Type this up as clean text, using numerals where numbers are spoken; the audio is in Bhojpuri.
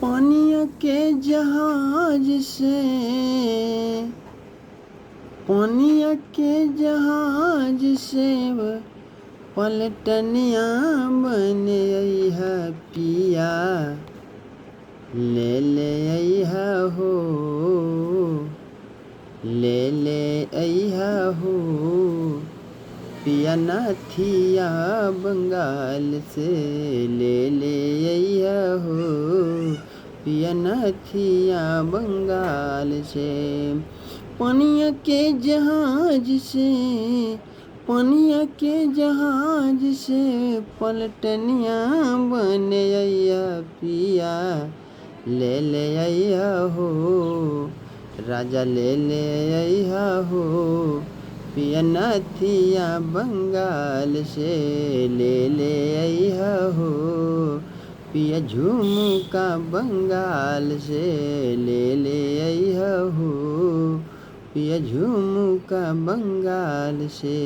पानिया के जहाज से, पानिया के जहाज से पलटनिया बन अइहा पिया, ले ले अइहा हो, ले ले अइहा हो पिया नाथिया बंगाल से, ले ले अइहा हो पिया नाथिया बंगाल से। पानिया के जहाज से, पानिया के जहाज से पलटनिया बन अइहा पिया, ले ले अइहा हो राजा, ले ले अइहा हो पिया नाथिया बंगाल से, ले ले अइहा हो पिया झुमका बंगाल से, ले ले अइहा हो पिया झुमका बंगाल से।